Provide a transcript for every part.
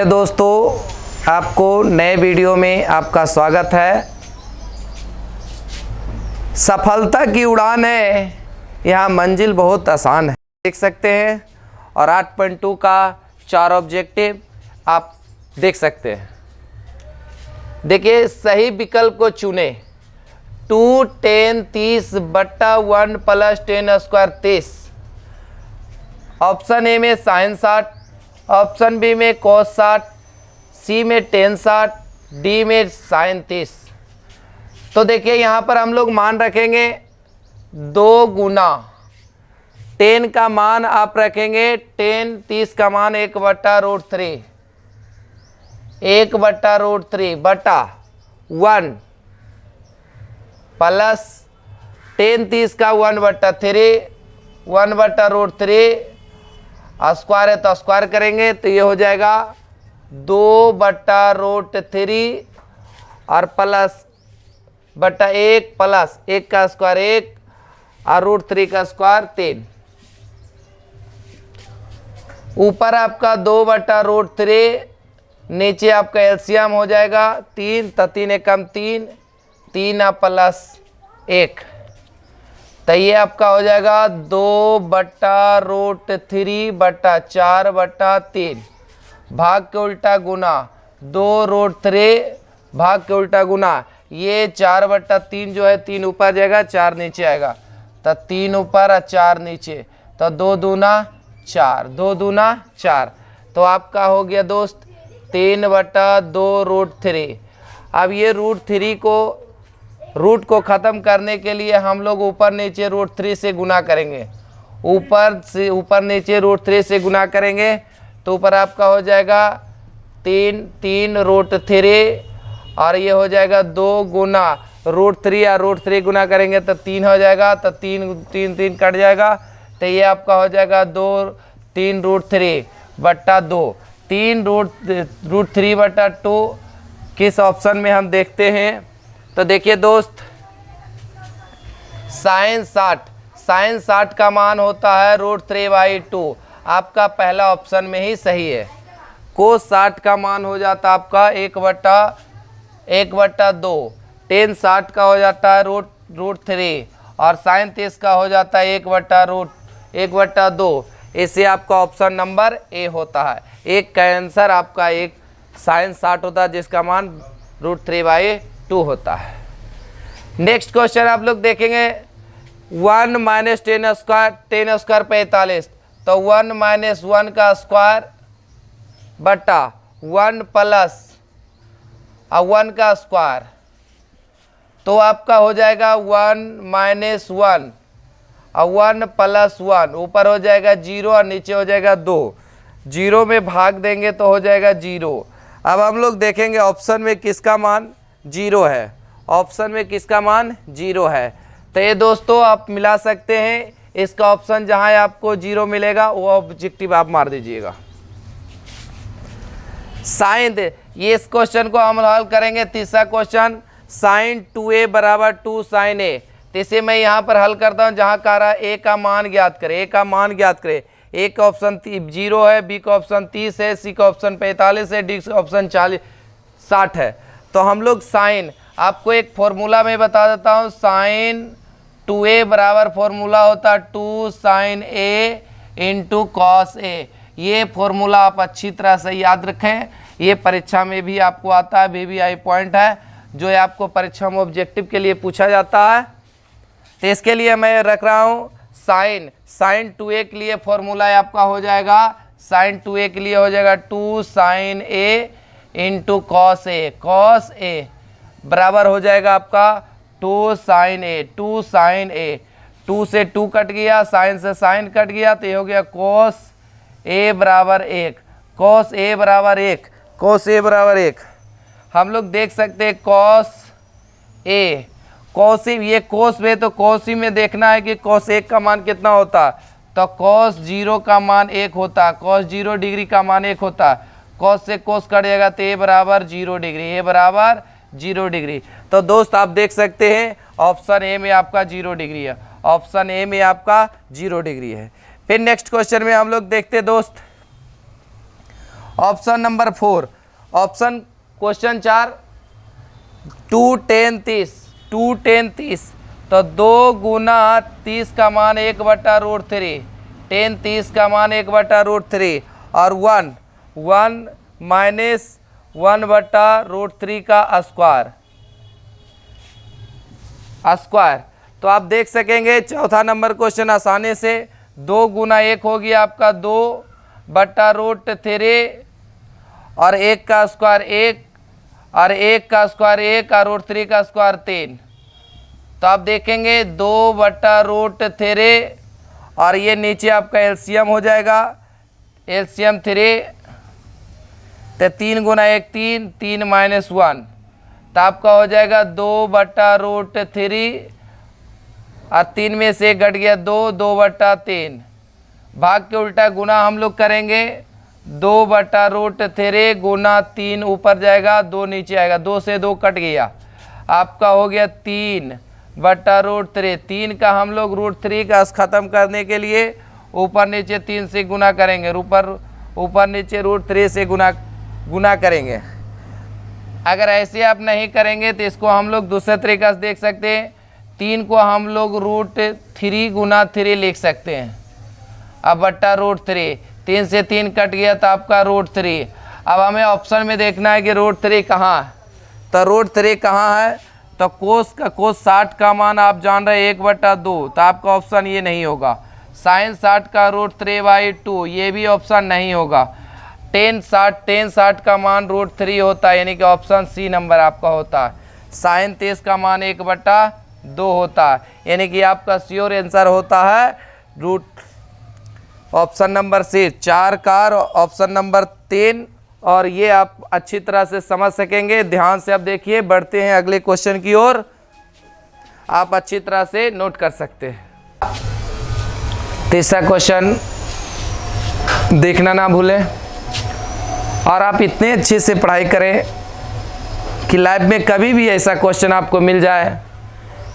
दोस्तों आपको नए वीडियो में आपका स्वागत है। सफलता की उड़ान है, यहाँ मंजिल बहुत आसान है, देख सकते हैं। और 8.2 का 4 ऑब्जेक्टिव आप देख सकते हैं। देखिए सही विकल्प को चुने। 2 10 30 बट्टा 1 प्लस 10 स्क्वायर 30। ऑप्शन ए में साइन 60, ऑप्शन बी में कोस 60, सी में टेन 60, डी में साइन 30। तो देखिए यहाँ पर हम लोग मान रखेंगे 2 गुना 10 का मान आप रखेंगे 10 30 का मान 1/√3 1/√3 बटा 1 प्लस 10 30 का 1/3 1/√3 स्क्वायर है तो स्क्वायर करेंगे तो ये हो जाएगा 2/√3 और प्लस बटा 1 प्लस 1 का स्क्वायर 1 और √3 का स्क्वायर 3। ऊपर आपका 2/√3, नीचे आपका एलसीएम हो जाएगा 3, तो 3 एकम 3, 3 प्लस 1, तो ये आपका हो जाएगा 2/√3 बटा 4/3 भाग के उल्टा गुना 2√3 भाग के उल्टा गुना ये 4/3 जो है 3 ऊपर जाएगा 4 नीचे आएगा, तो 3 ऊपर और 4 नीचे, तो 2 दूना 4, 2 दूना 4, तो आपका हो गया दोस्त 3/2√3। अब ये √3 को रूट को ख़त्म करने के लिए हम लोग ऊपर नीचे √3 से गुना करेंगे। ऊपर नीचे √3 से गुना करेंगे तो ऊपर आपका हो जाएगा 3√3 और ये हो जाएगा 2 गुना √3 और √3 गुना करेंगे तो 3 हो जाएगा, तो 3 कट जाएगा, तो ये आपका हो जाएगा 3√3 बटा 2, 3√3 बटा 2 किस ऑप्शन में हम देखते हैं। तो देखिए दोस्त साइन 60 का मान होता है √3/2, आपका पहला ऑप्शन में ही सही है। कोस 60 का मान हो जाता है आपका 1/2, टेन 60 का हो जाता है √3 और साइन 30 का हो जाता है 1/2। इससे आपका ऑप्शन नंबर ए होता है। एक का आंसर आपका एक साइन 60 होता है जिसका मान √3/2 होता है। नेक्स्ट क्वेश्चन आप लोग देखेंगे 1 - 10 स्क्वायर 10 स्क्वायर 45, तो 1 - 1 का स्क्वायर बटा 1 प्लस 1 का स्क्वायर, तो आपका हो जाएगा 1 - 1 और 1 प्लस 1, ऊपर हो जाएगा 0 और नीचे हो जाएगा 2, 0 में भाग देंगे तो हो जाएगा 0। अब हम लोग देखेंगे ऑप्शन में किसका मान 0 है, ऑप्शन में किसका मान 0 है, तो ये दोस्तों आप मिला सकते हैं। इसका ऑप्शन जहां आपको 0 मिलेगा वो ऑब्जेक्टिव आप मार दीजिएगा। साइन ये इस क्वेश्चन को हम हल करेंगे। तीसरा क्वेश्चन साइन 2a बराबर 2 साइन a, तो इसे मैं यहाँ पर हल करता हूँ। जहाँ कह रहा है ए का मान ज्ञात करें, ए का मान ज्ञात करें। ए का ऑप्शन 0 है, बी का ऑप्शन 30 है, सी का ऑप्शन 45 है, डी का ऑप्शन 60 है। तो हम लोग साइन, आपको एक फॉर्मूला में बता देता हूँ। साइन 2a बराबर फॉर्मूला होता है 2 sine a into cos a। ये फॉर्मूला आप अच्छी तरह से याद रखें, ये परीक्षा में भी आपको आता है, VVI पॉइंट है जो आपको परीक्षा में ऑब्जेक्टिव के लिए पूछा जाता है। तो इसके लिए मैं रख रहा हूँ साइन 2a के लिए फॉर्मूला आपका हो जाएगा, साइन 2a के लिए हो जाएगा 2 sine a into cos a। Cos a बराबर हो जाएगा आपका 2 साइन a, 2 साइन a, 2 से 2 कट गया, साइन से साइन कट गया, तो ये हो गया कोस a बराबर 1, कोस a बराबर 1, कोस a बराबर 1। हम लोग देख सकते हैं कोस a, कोसी, ये कोस में, तो कोसी में देखना है कि कोस 1 का मान कितना होता है, तो कोस 0 का मान 1 होता है, कोस 0 डिग्री का मान 1 होता है। कोस से कोस कट जाएगा तो a बराबर 0 डिग्री, a बराबर 0 डिग्री। तो दोस्त आप देख सकते हैं ऑप्शन ए में आपका 0 डिग्री है, ऑप्शन ए में आपका 0 डिग्री है। फिर नेक्स्ट क्वेश्चन में हम लोग देखते हैं दोस्त, ऑप्शन नंबर 4, ऑप्शन क्वेश्चन 4, 2 10 30, 2 10 30, तो 2 गुना 30 का मान 1/√3, 10 30 का मान 1/√3 और 1 माइनस 1/√3 का स्क्वायर। तो आप देख सकेंगे चौथा नंबर क्वेश्चन आसानी से 2 गुना 1 हो गया आपका 2/√3 और 1 का स्क्वायर 1 और 1 का स्क्वायर 1 और √3 का स्क्वायर 3। तो आप देखेंगे 2/√3 और ये नीचे आपका एलसीएम हो जाएगा, एलसीएम 3, तो 3 गुना 1 3, 3 माइनस 1, तो आपका हो जाएगा 2/√3 और 3 में से 1 घट गया 2/3। भाग के उल्टा गुना हम लोग करेंगे, 2/√3 गुना 3 ऊपर जाएगा, 2 नीचे आएगा, 2 से 2 कट गया, आपका हो गया 3/√3। 3 का हम लोग √3 का ख़त्म करने के लिए ऊपर नीचे 3 से गुना करेंगे, ऊपर नीचे √3 से गुना करेंगे। अगर ऐसे आप नहीं करेंगे तो इसको हम लोग दूसरे तरीक़ा से देख सकते हैं, 3 को हम लोग √3 गुना 3 लिख सकते हैं, अब बट्टा √3, 3 से 3 कट गया तो आपका √3। अब हमें ऑप्शन में देखना है कि √3 कहाँ है, तो √3 कहाँ है, तो कोस 60 का मान आप जान रहे हैं 1/2, तो आपका ऑप्शन ये नहीं होगा। साइन 60 का √3/2, ये भी ऑप्शन नहीं होगा। टेन 60 का मान √3 होता है, यानी कि ऑप्शन सी नंबर आपका होता है। साइन 30 का मान 1/2 होता है, यानी कि आपका श्योर आंसर होता है ऑप्शन नंबर सी 4 का ऑप्शन नंबर 3। और ये आप अच्छी तरह से समझ सकेंगे। ध्यान से आप देखिए, बढ़ते हैं अगले क्वेश्चन की ओर, आप अच्छी तरह से नोट कर सकते हैं। तीसरा क्वेश्चन देखना ना भूलें और आप इतने अच्छे से पढ़ाई करें कि लाइफ में कभी भी ऐसा क्वेश्चन आपको मिल जाए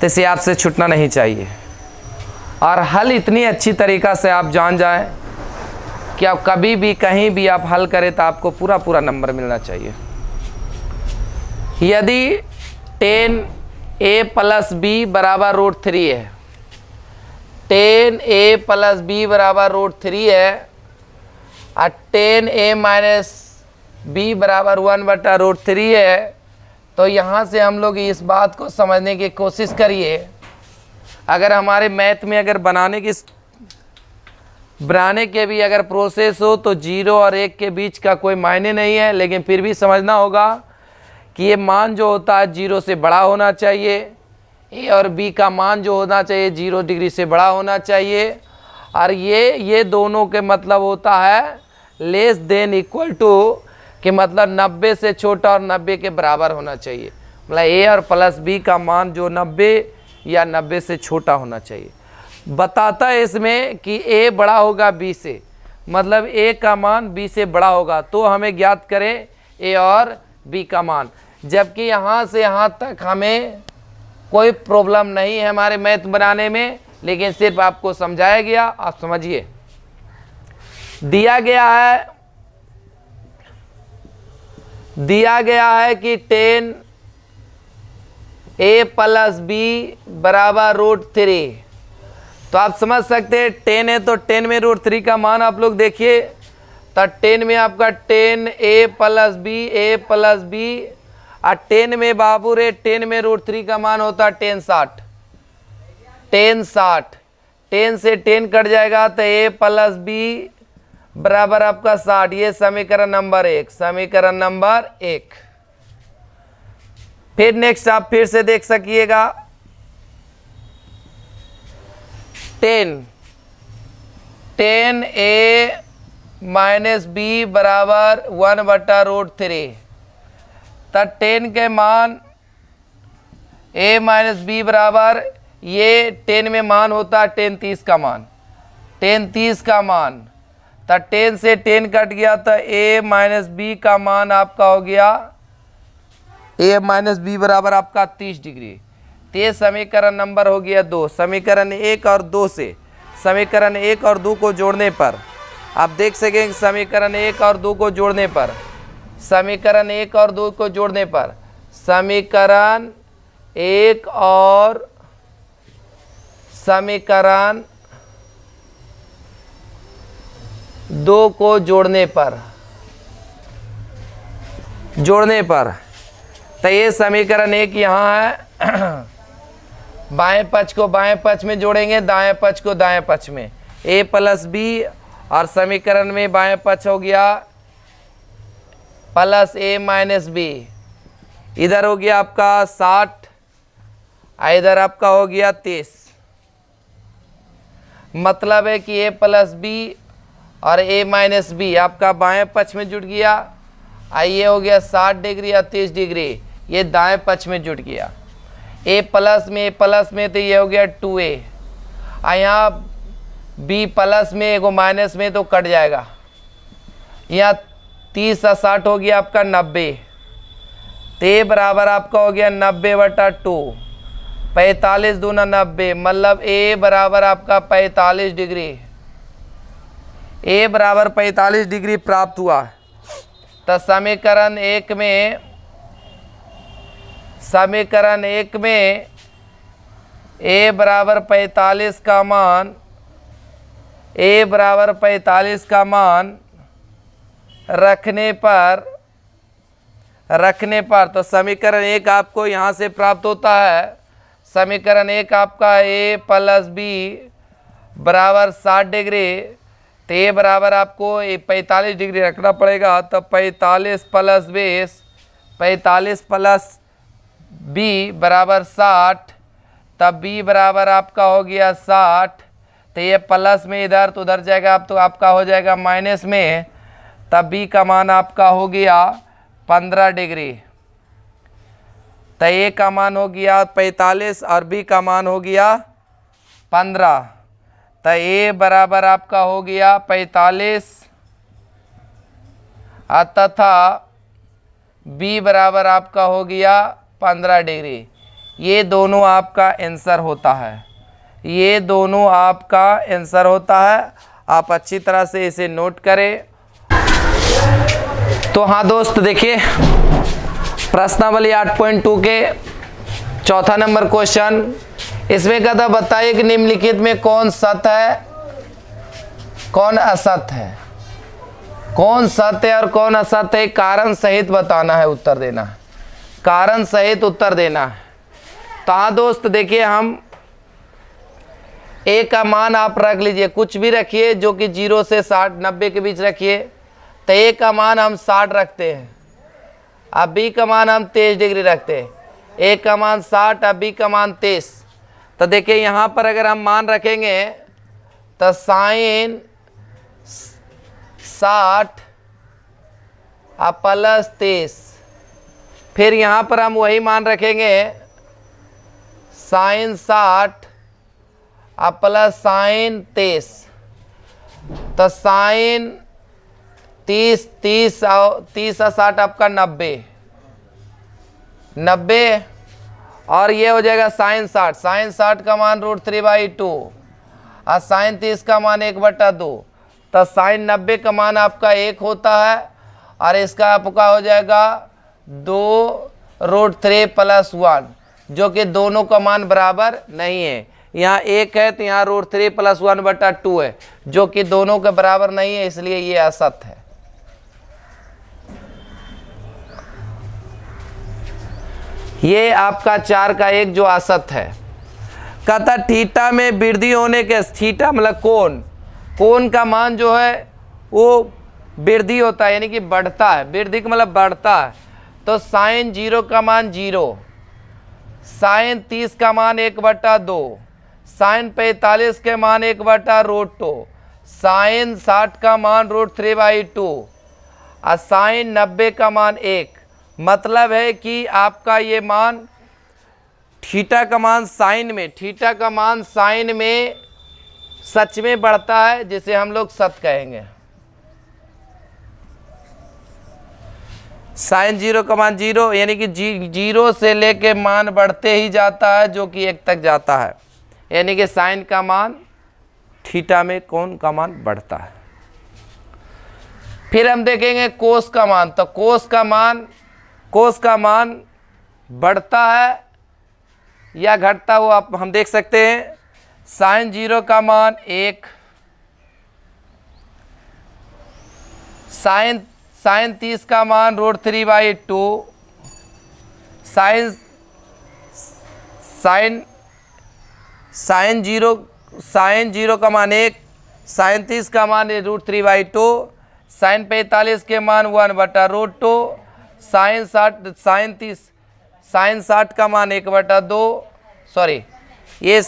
तो इसे आपसे छूटना नहीं चाहिए, और हल इतनी अच्छी तरीक़ा से आप जान जाएं कि आप कभी भी कहीं भी आप हल करें तो आपको पूरा नंबर मिलना चाहिए। यदि 10a + b = √3 है, 10a + b = √3 है और 10a - b = 1/√3 है, तो यहाँ से हम लोग इस बात को समझने की कोशिश करिए। अगर हमारे मैथ में अगर बनाने के भी अगर प्रोसेस हो तो 0 और 1 के बीच का कोई मायने नहीं है, लेकिन फिर भी समझना होगा कि ये मान जो होता है 0 से बड़ा होना चाहिए, ए और बी का मान जो होना चाहिए 0 डिग्री से बड़ा होना चाहिए, और ये दोनों के मतलब होता है लेस देन इक्वल टू, कि मतलब 90 से छोटा और 90 के बराबर होना चाहिए। मतलब ए और प्लस बी का मान जो 90 या 90 से छोटा होना चाहिए। बताता है इसमें कि ए बड़ा होगा बी से, मतलब ए का मान बी से बड़ा होगा, तो हमें ज्ञात करें ए और बी का मान। जबकि यहाँ से यहाँ तक हमें कोई प्रॉब्लम नहीं है हमारे मैथ बनाने में, लेकिन सिर्फ आपको समझाया गया, आप समझिए। दिया गया है कि 10a + b = √3, तो आप समझ सकते हैं 10 है तो 10 में √3 का मान आप लोग देखिए, तो 10 में आपका 10a + b, a + b, और 10 में बाबू रे 10 में √3 का मान होता है 10 60, 10 से 10 कट जाएगा तो a + b बराबर आपका 60। ये समीकरण नंबर 1। फिर नेक्स्ट आप फिर से देख सकिएगा, 10a - b = 1/√3, तो 10 के मान a - b बराबर, ये 10 में मान होता है 10 30 का मान, 10 30 का मान, तो 10 से 10 कट गया तो a - b का मान आपका हो गया, a - b बराबर आपका 30 डिग्री। तो ये समीकरण नंबर हो गया 2। समीकरण 1 और 2 से, समीकरण 1 और 2 को जोड़ने पर आप देख सकेंगे समीकरण 1 और 2 को जोड़ने पर, समीकरण 1 और 2 को जोड़ने पर, समीकरण 1 और समीकरण 2 को जोड़ने पर तो ये समीकरण 1 यहाँ है, बाएं पक्ष को बाएं पक्ष में जोड़ेंगे, दाएं पक्ष को दाएं पक्ष में, a प्लस बी, और समीकरण में बाएं पक्ष हो गया प्लस a माइनस बी, इधर हो गया आपका 60, इधर आपका हो गया 30। मतलब है कि a प्लस बी और a माइनस बी आपका बाएं पक्ष में जुड़ गया, ये हो गया 60 डिग्री या 30 डिग्री, ये दाएं पक्ष में जुड़ गया। a प्लस में तो ये हो गया 2a, यहाँ b प्लस में एगो माइनस में तो कट जाएगा, यहाँ 30 और 60 हो गया आपका 90, तो a बराबर आपका हो गया 90/2, 45 दूना 90, मतलब a बराबर आपका 45 डिग्री, a बराबर 45 डिग्री प्राप्त हुआ। तो समीकरण 1 में a बराबर 45 का मान, a बराबर 45 का मान रखने पर तो समीकरण 1 आपको यहाँ से प्राप्त होता है। समीकरण 1 आपका a प्लस बी बराबर 60 डिग्री, तो a बराबर आपको 45 डिग्री रखना पड़ेगा, तो 45 प्लस 20, 45 प्लस b बराबर 60, तब b बराबर आपका हो गया 60, तो ये प्लस में इधर तो उधर जाएगा, अब तो आपका हो जाएगा माइनस में, तब b का मान आपका हो गया 15 डिग्री, तो a का मान हो गया 45 और b का मान हो गया 15, तो a बराबर आपका हो गया 45 तथा b बराबर आपका हो गया 15 डिग्री। ये दोनों आपका आंसर होता है, ये दोनों आपका आंसर होता है। आप अच्छी तरह से इसे नोट करें। तो हाँ दोस्त देखिए, प्रश्नावली 8.2 के चौथा नंबर क्वेश्चन, इसमें कहता बताइए कि निम्नलिखित में कौन सत्य है कौन असत्य है, कौन सत्य है और कौन असत्य है, कारण सहित बताना है, उत्तर देना है, कारण सहित उत्तर देना है। तो हाँ दोस्त देखिए, हम a का मान आप रख लीजिए, कुछ भी रखिए जो कि 0 से 60 90 के बीच रखिए। तो a का मान हम 60 रखते हैं, अब b का मान हम 23 डिग्री रखते हैं, a का मान 60 और b का मान 23। तो देखिए यहाँ पर अगर हम मान रखेंगे तो साइन 60 प्लस 23, फिर यहाँ पर हम वही मान रखेंगे साइन 60 प्लस साइन 23, तो साइन 30 और 60 आपका 90 और ये हो जाएगा साइन 60 का मान √3/2 और साइन 30 का मान 1/2, तो साइन 90 का मान आपका 1 होता है और इसका आपका हो जाएगा 2√3 + 1, जो कि दोनों का मान बराबर नहीं है। यहाँ 1 है तो यहाँ √3 + 1/2 है, जो कि दोनों के बराबर नहीं है, इसलिए ये असत्य है। ये आपका 4 का 1 जो असत्य है। कहता थीटा में वृद्धि होने के, थीटा मतलब कोण का मान जो है वो वृद्धि होता है, यानी कि बढ़ता है, वृद्धि का मतलब बढ़ता है। तो साइन 0 का मान 0, साइन 30 का मान 1/2, साइन 45 के मान 1/√2, साइन 60 का मान √3/2 और साइन 90 का मान 1। मतलब है कि आपका ये मान थीटा का मान साइन में सच में बढ़ता है, जिसे हम लोग सत्य कहेंगे। साइन 0 का मान 0, यानी कि 0 से लेके मान बढ़ते ही जाता है, जो कि 1 तक जाता है, यानी कि साइन का मान थीटा में कोण का मान बढ़ता है। फिर हम देखेंगे कोस का मान। तो कोस का मान बढ़ता है या घटता हुआ हम देख सकते हैं। साइन 0 का मान 1, साइन 30 का मान √3/2, साइन 0 का मान 1, साइन 30 का मान √3/2, साइन 45 के मान 1/√2, साइन 60 का मान 1/2, सॉरी ये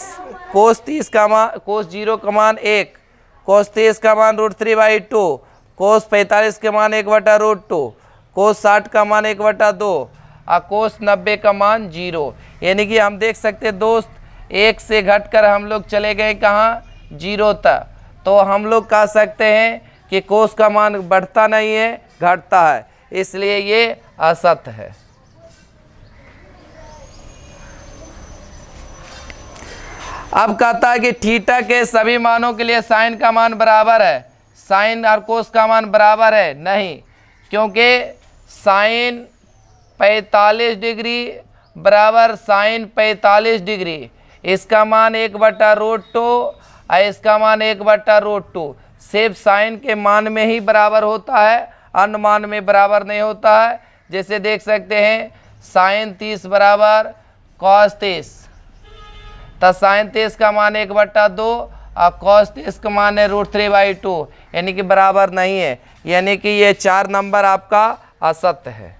कोस 0 का मान 1, कोस 30 का मान √3/2, कोस 45 के मान 1/√2, कोस 60 का मान 1/2 और कोस 90 का मान 0। यानी कि हम देख सकते हैं दोस्त, 1 से घटकर हम लोग चले गए कहाँ, 0 तक। तो हम लोग कह सकते हैं कि कोस का मान बढ़ता नहीं है, घटता है, इसलिए ये असत्य है। अब कहता है कि थीटा के सभी मानों के लिए साइन का मान बराबर है। साइन और कोस का मान बराबर है नहीं, क्योंकि साइन 45 डिग्री बराबर साइन 45 डिग्री, इसका मान 1/√2 और इसका मान 1/√2 सिर्फ साइन के मान में ही बराबर होता है, अन्य मान में बराबर नहीं होता है। जैसे देख सकते हैं साइन 30 बराबर कॉस 30, तो साइन 30 का मान 1/2 और कॉस 30 का मान है √3/2, यानी कि बराबर नहीं है। यानी कि ये 4 नंबर आपका असत्य है,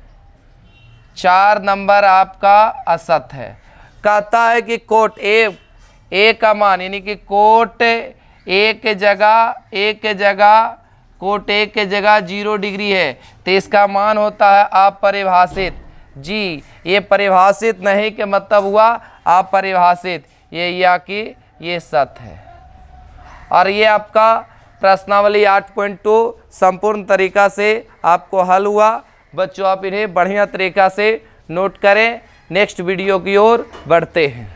4 नंबर आपका असत्य है। कहता है कि कोट ए का मान, यानी कि कोट ए के जगह कोट ए के जगह 0 डिग्री है, तो इसका मान होता है अपरिभाषित। जी, ये परिभाषित नहीं के मतलब हुआ अपरिभाषित, ये या कि ये सत्य है। और ये आपका प्रश्नावली 8.2 संपूर्ण तरीका से आपको हल हुआ। बच्चों आप इन्हें बढ़िया तरीका से नोट करें। नेक्स्ट वीडियो की ओर बढ़ते हैं।